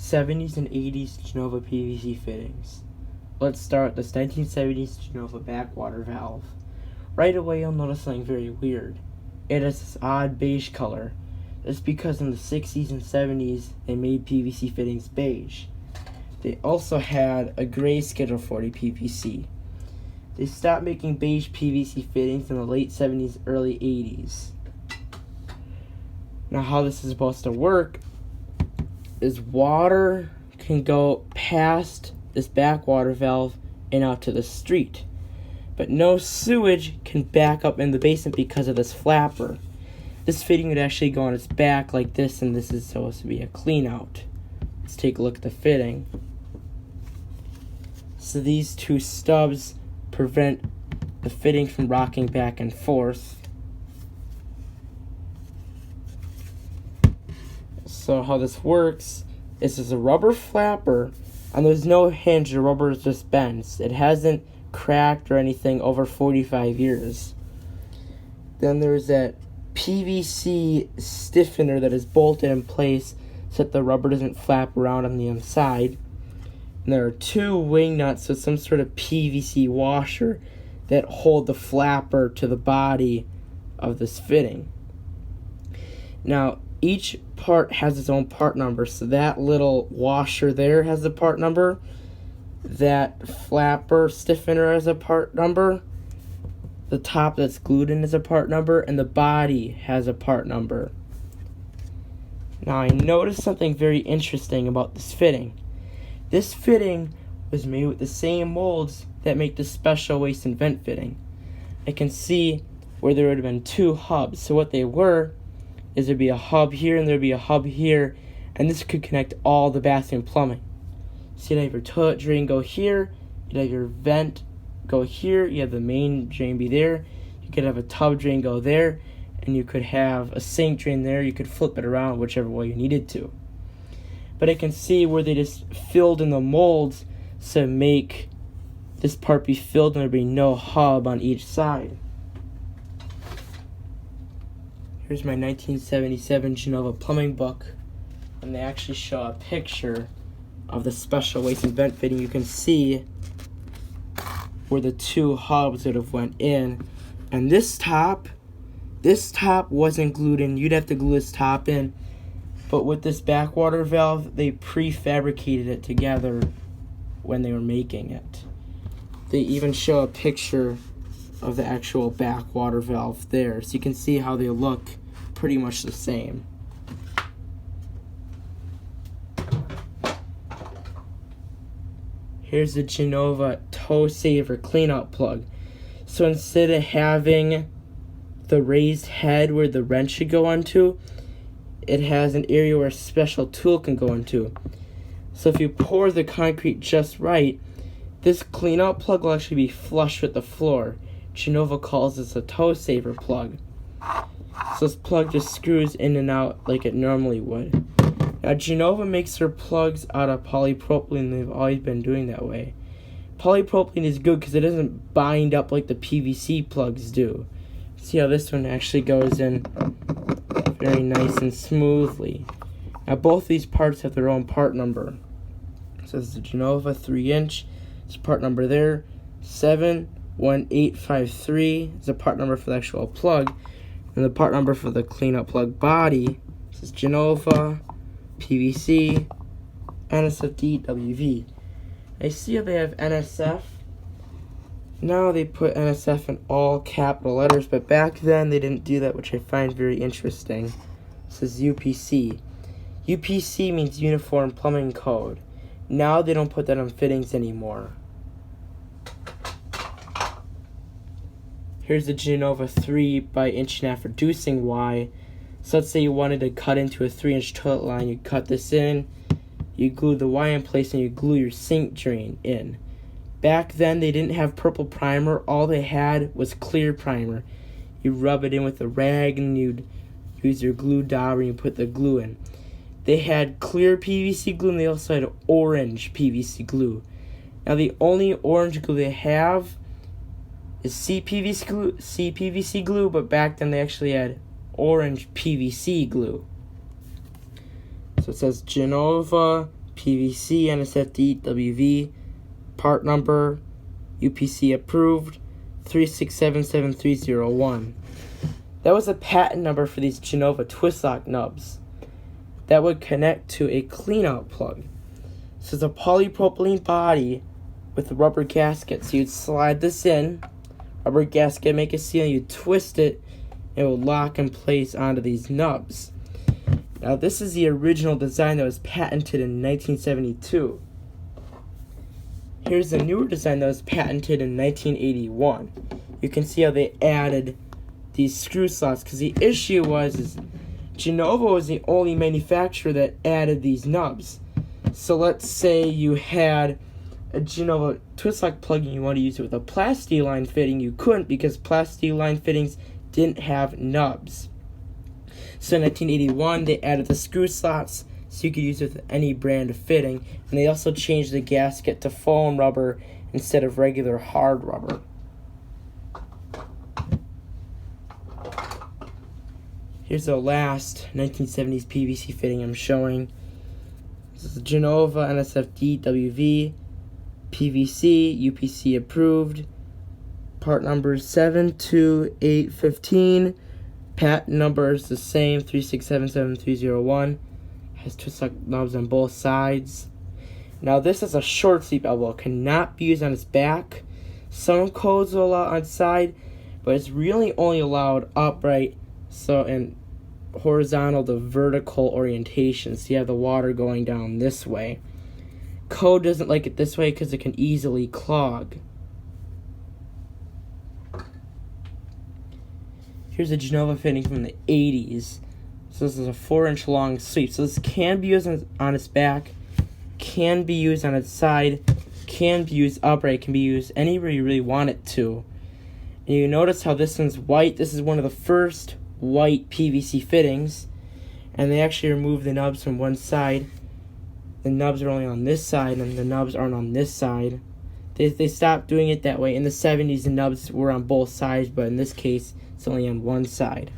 70s and 80s Genova PVC fittings. Let's start with this 1970s Genova backwater valve. Right away you'll notice something very weird. It has this odd beige color. That's because in the 60s and 70s they made PVC fittings beige. They also had a gray Schedule 40 PVC. They stopped making beige PVC fittings in the late 70s, early 80s. Now how this is supposed to work is water can go past this backwater valve and out to the street. But no sewage can back up in the basement because of this flapper. This fitting would actually go on its back like this, and this is supposed to be a clean out. Let's take a look at the fitting. So these two stubs prevent the fitting from rocking back and forth. So how this works is there's a rubber flapper, and there's no hinge. The rubber is just bent. It hasn't cracked or anything over 45 years. Then there's that PVC stiffener that is bolted in place so that the rubber doesn't flap around on the inside. And there are two wing nuts with some sort of PVC washer that hold the flapper to the body of this fitting. Now, each part has its own part number, so that little washer there has a part number, that flapper stiffener has a part number, the top that's glued in is a part number, and the body has a part number. Now I noticed something very interesting about this fitting. This fitting was made with the same molds that make the special waste and vent fitting. I can see where there would have been two hubs. So what they were is there'd be a hub here and there'd be a hub here, and this could connect all the bathroom plumbing. So you'd have your toilet drain go here, you'd have your vent go here, you have the main drain be there, you could have a tub drain go there, and you could have a sink drain there. You could flip it around whichever way you needed to. But I can see where they just filled in the molds to make this part be filled and there'd be no hub on each side. Here's my 1977 Genova plumbing book, and they actually show a picture of the special waste and vent fitting. You can see where the two hubs would have went in, and this top wasn't glued in. You'd have to glue this top in, but with this backwater valve they prefabricated it together when they were making it. They even show a picture of the actual backwater valve there, so you can see how they look pretty much the same. Here's the Genova toe saver cleanout plug. So instead of having the raised head where the wrench should go onto, it has an area where a special tool can go into. So if you pour the concrete just right, this cleanout plug will actually be flush with the floor. Genova calls this a toe saver plug. So this plug just screws in and out like it normally would. Now Genova makes their plugs out of polypropylene. They've always been doing that way. Polypropylene is good because it doesn't bind up like the PVC plugs do. See how this one actually goes in very nice and smoothly. Now both these parts have their own part number. So this is the Genova 3-inch. It's part number there. 71853 is the part number for the actual plug. And the part number for the cleanout plug body. This is Genova PVC NSFDWV. I see how they have NSF. Now they put NSF in all capital letters, but back then they didn't do that, which I find very interesting. This is UPC. UPC means Uniform Plumbing Code. Now they don't put that on fittings anymore. Here's the Genova 3 by 1.5" reducing Y. So let's say you wanted to cut into a 3-inch toilet line. You cut this in, you glue the Y in place, and you glue your sink drain in. Back then they didn't have purple primer. All they had was clear primer. You rub it in with a rag and you'd use your glue dauber and you put the glue in. They had clear PVC glue and they also had orange PVC glue. Now the only orange glue they have is CPVC glue, but back then they actually had orange PVC glue. So it says Genova PVC, NSFDWV, part number, UPC approved, 3677301. That was a patent number for these Genova twist lock nubs that would connect to a cleanout plug. So it's a polypropylene body with a rubber gasket. So you'd slide this in, rubber gasket, make a seal, you'd twist it, and it would lock in place onto these nubs. Now this is the original design that was patented in 1972. Here's the newer design that was patented in 1981. You can see how they added these screw slots, because the issue is Genova was the only manufacturer that added these nubs. So let's say you had a Genova twist lock plug and you want to use it with a plasti line fitting. You couldn't, because plasti line fittings didn't have nubs. So in 1981 they added the screw slots so you could use it with any brand of fitting, and they also changed the gasket to foam rubber instead of regular hard rubber. Here's the last 1970s PVC fitting I'm showing. This is Genova NSFDWV PVC, UPC approved, part number 72815, patent number is the same, 3677301, has twist lock knobs on both sides. Now this is a short sleeve elbow, it cannot be used on its back. Some codes will allow on its side, but it's really only allowed upright, so and horizontal to vertical orientation, so you have the water going down this way. Code doesn't like it this way because it can easily clog. Here's a Genova fitting from the 80s. So this is a 4-inch long sweep. So this can be used on its back, can be used on its side, can be used upright, can be used anywhere you really want it to. And you notice how this one's white. This is one of the first white PVC fittings, and they actually removed the nubs from one side. The nubs are only on this side, and the nubs aren't on this side. They stopped doing it that way. In the 70s, the nubs were on both sides, but in this case, it's only on one side.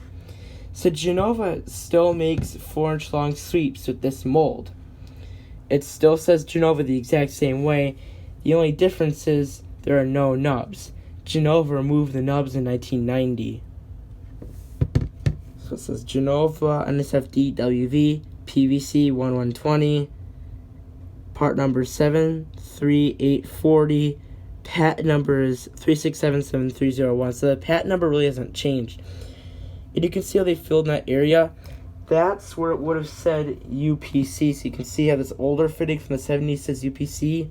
So Genova still makes 4-inch long sweeps with this mold. It still says Genova the exact same way. The only difference is there are no nubs. Genova removed the nubs in 1990. So it says Genova NSFDWV PVC 1120, part number 73840, patent number is 3677301. So the patent number really hasn't changed. And you can see how they filled in that area. That's where it would have said UPC. So you can see how this older fitting from the 70s says UPC.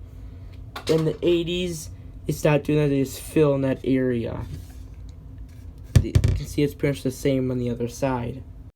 In the 80s, they stopped doing that. They just fill in that area. You can see it's pretty much the same on the other side.